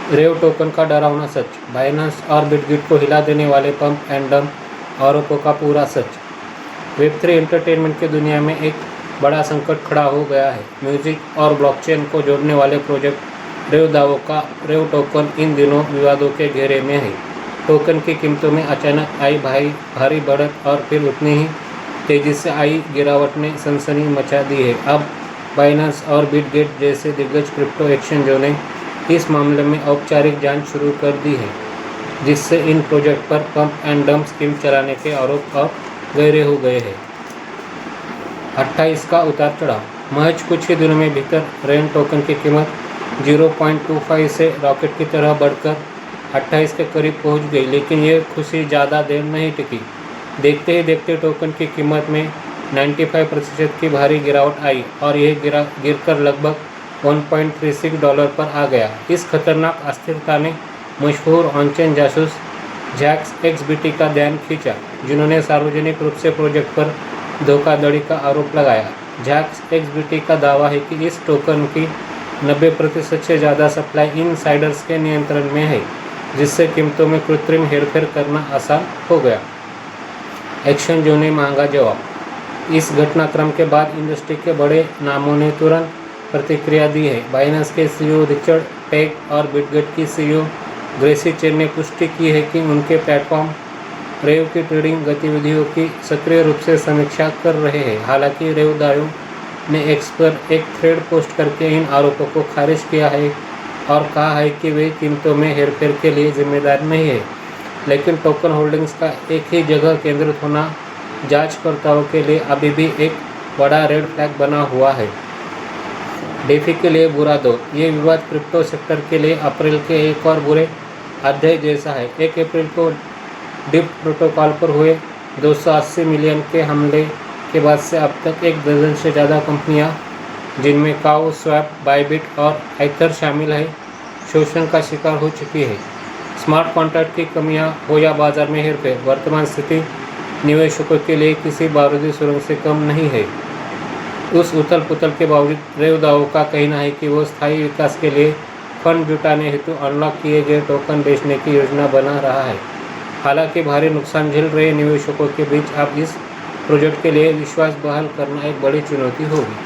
रेव token का डरावना सच, Binance और बिटगिट को हिला देने वाले पंप एंड डंप आरोपों का पूरा सच। वेब3 एंटरटेनमेंट की दुनिया में एक बड़ा संकट खड़ा हो गया है। म्यूजिक और ब्लॉकचेन को जोड़ने वाले प्रोजेक्ट रेव दावों का रेव टोकन इन दिनों विवादों के घेरे में है। टोकन की कीमतों में अचानक आई भारी बढ़त और फिर उतनी ही तेजी से आई गिरावट ने सनसनी मचा दी है। अब बाइनेंस और बिटगेट जैसे दिग्गज क्रिप्टो एक्सचेंजों ने इस मामले में औपचारिक जांच शुरू कर दी है, जिससे इन प्रोजेक्ट पर पंप एंड डंप स्कीम चलाने के आरोप और गहरे हो गए हैं। 28 का उतार चढ़ाव। महज कुछ ही दिनों में भीतर रेन टोकन की कीमत 0.25 से रॉकेट की तरह बढ़कर 28 के करीब पहुंच गई, लेकिन ये खुशी ज़्यादा देर नहीं टिकी। देखते ही देखते टोकन की कीमत में 95% की भारी गिरावट आई और यह गिरकर लगभग $1.36 पर आ गया। इस खतरनाक अस्थिरता ने मशहूर ऑनचेन जासूस जैक्स XBT का ध्यान खींचा, जिन्होंने सार्वजनिक रूप से प्रोजेक्ट पर धोखाधड़ी का आरोप लगाया। जैक्स XBT का दावा है कि इस टोकन की 90% से ज़्यादा सप्लाई इनसाइडर्स के नियंत्रण में है, जिससे कीमतों में कृत्रिम हेरफेर करना आसान हो गया। एक्सचेंजों ने मांगा जवाब। इस घटनाक्रम के बाद इंडस्ट्री के बड़े नामों ने तुरंत प्रतिक्रिया दी है। बाइनेंस के CEO रिचर्ड टेक और बिटगेट की CEO ग्रेसी चेन ने पुष्टि की है कि उनके प्लेटफॉर्म रेव की ट्रेडिंग गतिविधियों की सक्रिय रूप से समीक्षा कर रहे हैं। हालांकि रेव दावों ने एक्स पर एक थ्रेड पोस्ट करके इन आरोपों को खारिज किया है और कहा है कि वे कीमतों में हेरफेर के लिए जिम्मेदार नहीं है, लेकिन टोकन होल्डिंग्स का एक ही जगह केंद्रित होना जांचकर्ताओं के लिए अभी भी एक बड़ा रेड फ्लैग बना हुआ है। डेफी के लिए बुरा दौर। ये विवाद क्रिप्टो सेक्टर के लिए अप्रैल के एक और बुरे अध्याय जैसा है। 1 अप्रैल को डिप प्रोटोकॉल पर हुए 280 मिलियन के हमले के बाद से अब तक एक दर्जन से ज़्यादा कंपनियां, जिनमें काओ, स्वैप, बाइबिट और आइथर शामिल है, शोषण का शिकार हो चुकी है। स्मार्ट कॉन्ट्रैक्ट की कमियां हो या बाजार में हेरफेर, वर्तमान स्थिति निवेशकों के लिए किसी बारूदी सुरंग से कम नहीं है। उस उथल पुथल के बावजूद रेव दावों का कहना है कि वो स्थायी विकास के लिए फंड जुटाने हेतु अनलॉक किए गए टोकन बेचने की योजना बना रहा है। हालांकि भारी नुकसान झेल रहे निवेशकों के बीच अब इस प्रोजेक्ट के लिए विश्वास बहाल करना एक बड़ी चुनौती होगी।